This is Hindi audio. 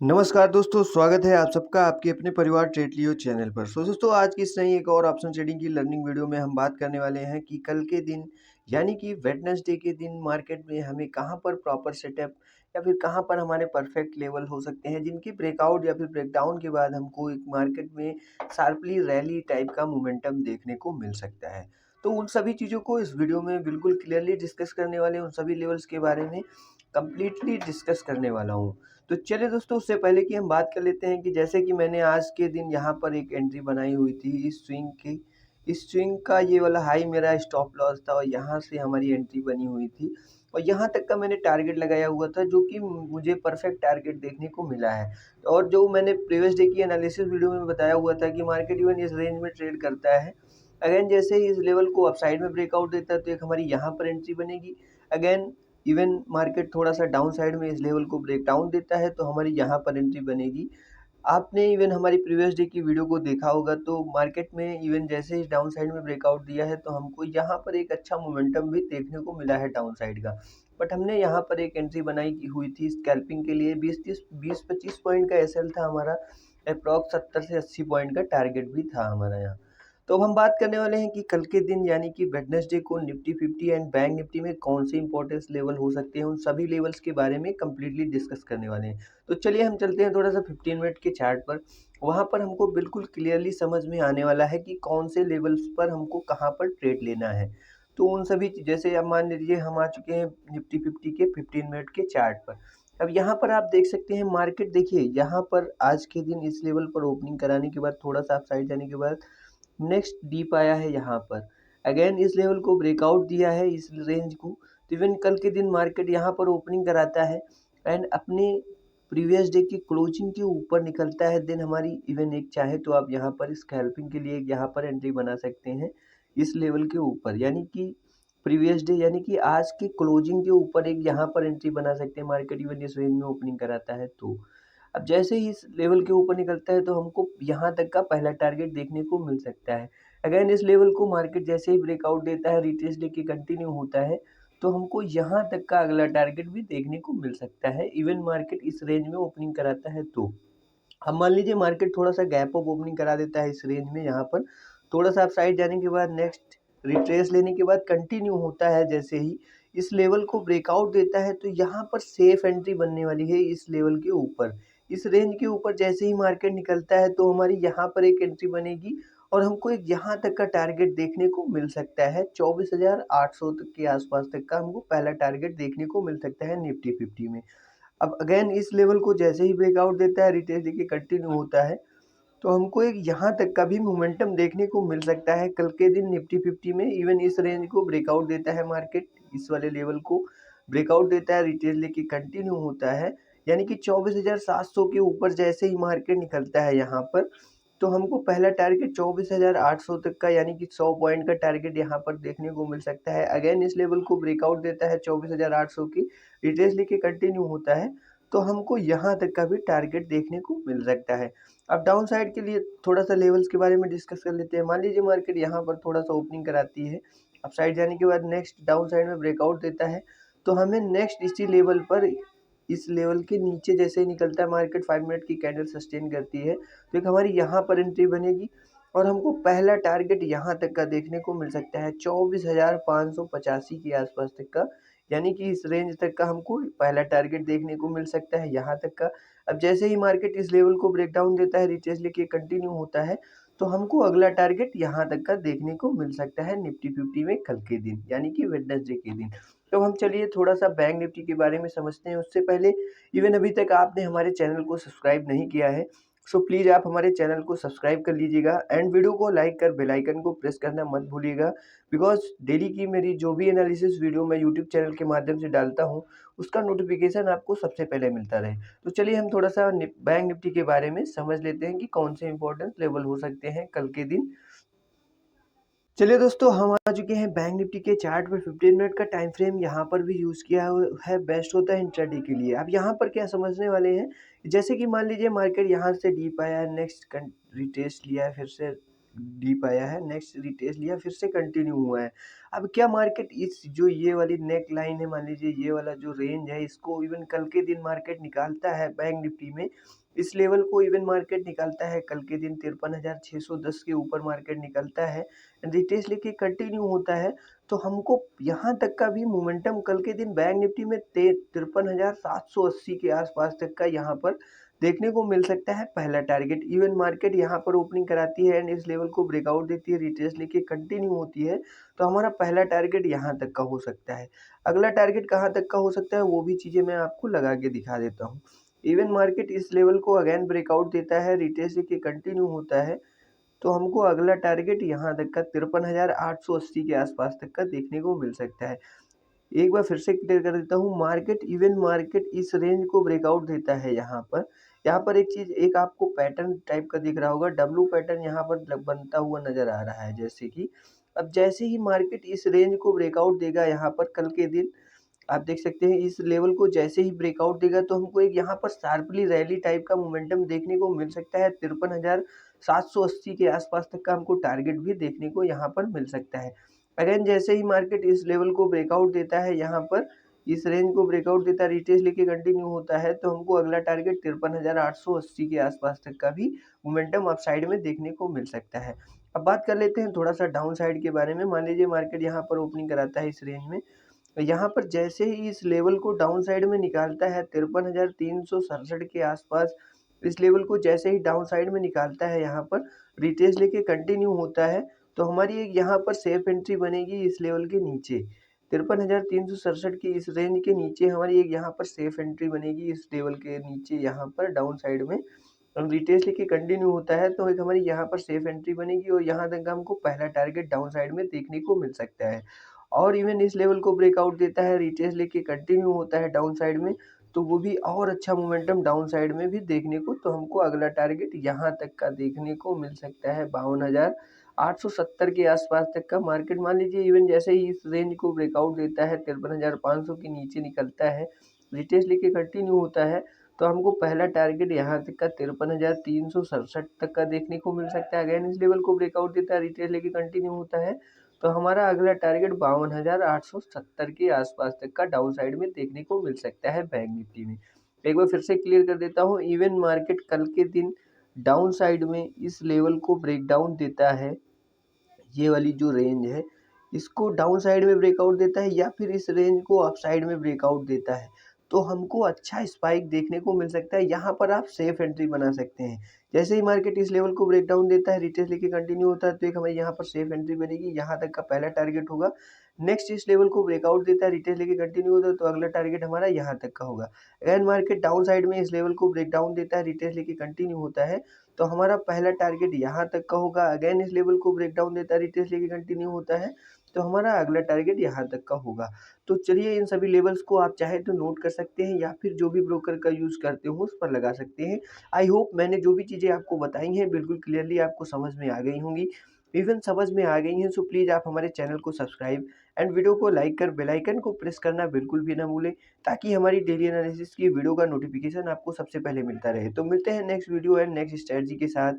नमस्कार दोस्तों, स्वागत है आप सबका आपके अपने परिवार ट्रेड लियो चैनल पर। दोस्तों आज की इस नई एक और ऑप्शन ट्रेडिंग की लर्निंग वीडियो में हम बात करने वाले हैं कि कल के दिन यानी कि वेडनेसडे के दिन मार्केट में हमें कहां पर प्रॉपर सेटअप या फिर कहां पर हमारे परफेक्ट लेवल हो सकते हैं जिनकी ब्रेकआउट या फिर ब्रेकडाउन के बाद हमको एक मार्केट में शार्पली रैली टाइप का मोमेंटम देखने को मिल सकता है। तो उन सभी चीज़ों को इस वीडियो में बिल्कुल क्लियरली डिस्कस करने वाले हैं, उन सभी लेवल्स के बारे में कंप्लीटली डिस्कस करने वाला हूँ। तो चलिए दोस्तों, उससे पहले कि हम बात कर लेते हैं कि जैसे कि मैंने आज के दिन यहाँ पर एक एंट्री बनाई हुई थी इस स्विंग का ये वाला हाई मेरा स्टॉप लॉस था और यहाँ से हमारी एंट्री बनी हुई थी और यहाँ तक का मैंने टारगेट लगाया हुआ था जो कि मुझे परफेक्ट टारगेट देखने को मिला है। और जो मैंने प्रीवियस डे की एनालिसिस वीडियो में बताया हुआ था कि मार्केट इवन इस रेंज में ट्रेड करता है। अगेन जैसे ही इस लेवल को अपसाइड में ब्रेकआउट देता है तो एक हमारी यहाँ पर एंट्री बनेगी। अगेन इवन मार्केट थोड़ा-सा डाउन साइड में इस लेवल को ब्रेक डाउन देता है तो हमारी यहाँ पर एंट्री बनेगी। आपने इवन हमारी प्रीवियस डे की वीडियो को देखा होगा तो मार्केट में इवन जैसे ही डाउन साइड में ब्रेकआउट दिया है तो हमको यहाँ पर एक अच्छा मोमेंटम भी देखने को मिला है डाउन साइड का। बट हमने यहाँ पर एक एंट्री बनाई की हुई थी स्कैल्पिंग के लिए 20-25 पॉइंट का एसएल था हमारा, एप्रॉक्स 70 से 80 पॉइंट का टारगेट भी था हमारा यहाँ। तो अब हम बात करने वाले हैं कि कल के दिन यानी कि वेडनेसडे को निफ्टी 50 एंड बैंक निफ्टी में कौन से इंपॉर्टेंस लेवल हो सकते हैं, उन सभी लेवल्स के बारे में कंप्लीटली डिस्कस करने वाले हैं। तो चलिए हम चलते हैं थोड़ा सा 15 मिनट के चार्ट पर। वहाँ पर हमको बिल्कुल क्लियरली समझ में आने वाला है कि कौन से लेवल्स पर हमको कहाँ पर ट्रेड लेना है। तो उन सभी जैसे अब मान लीजिए हम आ चुके हैं निफ्टी 50 के 15 मिनट के चार्ट पर। अब यहाँ पर आप देख सकते हैं मार्केट, देखिए यहाँ पर आज के दिन इस लेवल पर ओपनिंग कराने के बाद थोड़ा सा अप साइड जाने के बाद नेक्स्ट डीप आया है यहाँ पर। अगेन इस लेवल को ब्रेकआउट दिया है इस रेंज को। तो इवन कल के दिन मार्केट यहाँ पर ओपनिंग कराता है एंड अपने प्रीवियस डे की क्लोजिंग के ऊपर निकलता है। देन हमारी इवन एक चाहे तो आप यहाँ पर स्कैल्पिंग के लिए यहाँ पर एंट्री बना सकते हैं इस लेवल के ऊपर, यानी कि प्रीवियस डे यानी कि आज के क्लोजिंग के ऊपर एक यहाँ पर एंट्री बना सकते हैं। मार्केट इवन इस रेंज में ओपनिंग कराता है तो अब जैसे ही इस लेवल के ऊपर निकलता है तो हमको यहाँ तक का पहला टारगेट देखने को मिल सकता है। अगेन इस लेवल को मार्केट जैसे ही ब्रेकआउट देता है, रिट्रेस लेके कंटिन्यू होता है तो हमको यहाँ तक का अगला टारगेट भी देखने को मिल सकता है इवन मार्केट इस रेंज में ओपनिंग कराता है तो। अब मान लीजिए मार्केट थोड़ा-सा गैप अप ओपनिंग करा देता है इस रेंज में, यहाँ पर थोड़ा-सा अप साइड जाने के बाद नेक्स्ट रिट्रेस लेने के बाद कंटिन्यू होता है, जैसे ही इस लेवल को ब्रेकआउट देता है तो यहाँ पर सेफ एंट्री बनने वाली है इस लेवल के ऊपर। इस रेंज के ऊपर जैसे ही मार्केट निकलता है तो हमारी यहाँ पर एक एंट्री बनेगी और हमको एक यहाँ तक का टारगेट देखने को मिल सकता है 24,800 तक के आसपास तक का हमको पहला टारगेट देखने को मिल सकता है निफ्टी 50 में। अब अगेन इस लेवल को जैसे ही ब्रेकआउट देता है, रिट्रेस लेके कंटिन्यू होता है तो हमको एक यहाँ तक का भी मोमेंटम देखने को मिल सकता है कल के दिन निफ्टी 50 में। इवन इस रेंज को ब्रेकआउट देता है मार्केट, इस वाले लेवल को ब्रेकआउट देता है, रिट्रेस लेके कंटिन्यू होता है, यानी कि 24,700 के ऊपर जैसे ही मार्केट निकलता है यहाँ पर तो हमको पहला टारगेट 24,800 तक का यानी कि 100 पॉइंट का टारगेट यहाँ पर देखने को मिल सकता है। अगेन इस लेवल को ब्रेकआउट देता है 24,800 की, रिट्रेस लेके कंटिन्यू होता है तो हमको यहाँ तक का भी टारगेट देखने को मिल सकता है। अब डाउन साइड के लिए थोड़ा-सा लेवल्स के बारे में डिस्कस कर लेते हैं। मान लीजिए मार्केट यहाँ पर थोड़ा-सा ओपनिंग कराती है, अप साइड जाने के बाद नेक्स्ट डाउन साइड में ब्रेकआउट देता है, तो हमें नेक्स्ट इसी लेवल पर इस लेवल के नीचे जैसे ही निकलता है मार्केट 5 मिनट की कैंडल सस्टेन करती है, तो एक हमारी यहाँ पर एंट्री बनेगी और हमको पहला टारगेट यहाँ तक का देखने को मिल सकता है 24,585 के आसपास तक का, यानी कि इस रेंज तक का हमको पहला टारगेट देखने को मिल सकता है यहाँ तक का। अब जैसे ही मार्केट इस लेवल को ब्रेक डाउन देता है, रिट्रेस लेके कंटिन्यू होता है, तो हमको अगला टारगेट यहाँ तक का देखने को मिल सकता है निफ्टी 50 में कल के दिन, यानी कि वेडनेसडे के दिन। तो हम चलिए थोड़ा-सा बैंक निफ्टी के बारे में समझते हैं। उससे पहले इवन अभी तक आपने हमारे चैनल को सब्सक्राइब नहीं किया है, सो प्लीज़ आप हमारे चैनल को सब्सक्राइब कर लीजिएगा एंड वीडियो को लाइक कर बेल आइकन को प्रेस करना मत भूलिएगा। बिकॉज़ डेली की मेरी जो भी एनालिसिस वीडियो मैं यूट्यूब चैनल के माध्यम से डालता हूँ, उसका नोटिफ़िकेशन आपको सबसे पहले मिलता रहे। तो चलिए हम थोड़ा-सा बैंक निफ्टी के बारे में समझ लेते हैं कि कौन से इम्पोर्टेंट लेवल हो सकते हैं कल के दिन। चलिए दोस्तों, हम आ चुके हैं बैंक निफ्टी के चार्ट पर। 15 मिनट का टाइम फ्रेम यहाँ पर भी यूज़ किया है, बेस्ट होता है इंट्राडे के लिए। अब यहाँ पर क्या समझने वाले हैं, जैसे कि मान लीजिए मार्केट यहाँ से डीप आया है, नेक्स्ट रिट्रेस लिया है, फिर से डीप आया है, नेक्स्ट रिटेस्ट लिया, फिर से कंटिन्यू हुआ है। अब क्या मार्केट इस जो ये वाली नेक लाइन है, मान लीजिए ये वाला जो रेंज है, इसको इवन कल के दिन मार्केट निकालता है बैंक निफ्टी में, इस लेवल को इवन मार्केट निकालता है कल के दिन 53,610 के ऊपर मार्केट निकलता है, रिटेस्ट लेके कंटिन्यू होता है। तो हमको यहाँ तक का भी मोमेंटम कल के दिन बैंक निफ्टी में 53,780 के आसपास तक का यहाँ पर देखने को मिल सकता है पहला टारगेट। इवन मार्केट यहाँ पर ओपनिंग कराती है एंड इस लेवल को ब्रेकआउट देती है, रिट्रेस लेके कंटिन्यू होती है, तो हमारा पहला टारगेट यहाँ तक का हो सकता है। अगला टारगेट कहाँ तक का हो सकता है वो भी चीज़ें मैं आपको लगा के दिखा देता हूँ। इवन मार्केट इस लेवल को अगेन ब्रेकआउट देता है, रिट्रेस लेके कंटिन्यू होता है, तो हमको अगला टारगेट यहाँ तक का 53,880 के आसपास तक का देखने को मिल सकता है। एक बार फिर से क्लियर कर देता हूँ, मार्केट इवन मार्केट इस रेंज को ब्रेकआउट देता है यहाँ पर। यहाँ पर एक चीज़, एक आपको पैटर्न टाइप का दिख रहा होगा, डब्लू पैटर्न यहाँ पर बनता हुआ नज़र आ रहा है। जैसे कि अब जैसे ही मार्केट इस रेंज को ब्रेकआउट देगा यहाँ पर कल के दिन, आप देख सकते हैं इस लेवल को जैसे ही ब्रेकआउट देगा तो हमको एक यहाँ पर शार्पली रैली टाइप का मोमेंटम देखने को मिल सकता है। 53,780 के आसपास तक का हमको टारगेट भी देखने को यहाँ पर मिल सकता है। अगेन जैसे ही मार्केट इस लेवल को ब्रेकआउट देता है, यहाँ पर इस रेंज को ब्रेकआउट देता है, रिट्रेस लेके कंटिन्यू होता है, तो हमको अगला टारगेट 53,880 के आसपास तक का भी मोमेंटम अपसाइड में देखने को मिल सकता है। अब बात कर लेते हैं थोड़ा सा डाउन साइड के बारे में। मान लीजिए मार्केट यहाँ पर ओपनिंग कराता है इस रेंज में, यहाँ पर जैसे ही इस लेवल को डाउन साइड में निकालता है 53,367 के आसपास, इस लेवल को जैसे ही डाउन साइड में निकालता है, यहाँ पर रिट्रेस लेके कंटिन्यू होता है, तो हमारी एक यहाँ पर सेफ एंट्री बनेगी इस लेवल के नीचे। 53,367 की इस रेंज के नीचे हमारी एक यहाँ पर सेफ एंट्री बनेगी इस लेवल के नीचे, यहाँ पर डाउन साइड में रिट्रेस लेके कंटिन्यू होता है, तो एक हमारी यहाँ पर सेफ एंट्री बनेगी और यहाँ तक हमको पहला टारगेट डाउन साइड में देखने को मिल सकता है। और इवन इस लेवल को ब्रेकआउट देता है, रिट्रेस लेके कंटिन्यू होता है डाउन साइड में, तो वो भी और अच्छा मोमेंटम डाउन साइड में भी देखने को, तो हमको अगला टारगेट यहाँ तक का देखने को मिल सकता है 52,870 के आसपास तक का। मार्केट मान लीजिए इवन जैसे ही इस रेंज को ब्रेकआउट देता है 53,500 के नीचे निकलता है, रिट्रेस लेके कंटिन्यू होता है, तो हमको पहला टारगेट यहाँ तक का 53,367 तक का देखने को मिल सकता है। अगेन इस लेवल को ब्रेकआउट देता है, रिट्रेस लेके कंटिन्यू होता है, तो हमारा अगला टारगेट 52,870 के आसपास तक का डाउन साइड में देखने को मिल सकता है बैंक निफ्टी में। एक बार फिर से क्लियर कर देता हूँ, इवन मार्केट कल के दिन डाउन साइड में इस लेवल को ब्रेक डाउन देता है, ये वाली जो रेंज है इसको डाउन साइड में ब्रेकआउट देता है या फिर इस रेंज को अप साइड में ब्रेकआउट देता है, तो हमको अच्छा स्पाइक देखने को मिल सकता है। यहाँ पर आप सेफ एंट्री बना सकते हैं। जैसे ही मार्केट इस लेवल को ब्रेक डाउन देता है, रिट्रेस लेके कंटिन्यू होता है, तो एक हमारे यहाँ पर सेफ एंट्री बनेगी, यहाँ तक का पहला टारगेट होगा। नेक्स्ट इस लेवल को ब्रेकआउट देता है, रिट्रेस लेके कंटिन्यू होता है, तो अगला टारगेट हमारा यहाँ तक का होगा। अगेन मार्केट डाउन साइड में इस लेवल को ब्रेक डाउन देता है, रिट्रेस लेके कंटिन्यू होता है, तो हमारा पहला टारगेट यहाँ तक का होगा। अगेन इस लेवल को ब्रेक डाउन देता है, रिट्रेस लेके कंटिन्यू होता है, तो हमारा अगला टारगेट यहाँ तक का होगा। तो चलिए इन सभी लेवल्स को आप चाहे तो नोट कर सकते हैं या फिर जो भी ब्रोकर का यूज़ करते हो उस पर लगा सकते हैं। आई होप मैंने जो भी चीज़ें आपको बताई हैं बिल्कुल क्लियरली आपको समझ में आ गई होंगी। इवन समझ में आ गई हैं, सो प्लीज़ आप हमारे चैनल को सब्सक्राइब एंड वीडियो को लाइक कर बेल आइकन को प्रेस करना बिल्कुल भी ना भूलें, ताकि हमारी डेली एनालिसिस की वीडियो का नोटिफिकेशन आपको सबसे पहले मिलता रहे। तो मिलते हैं next video and next strategy के साथ।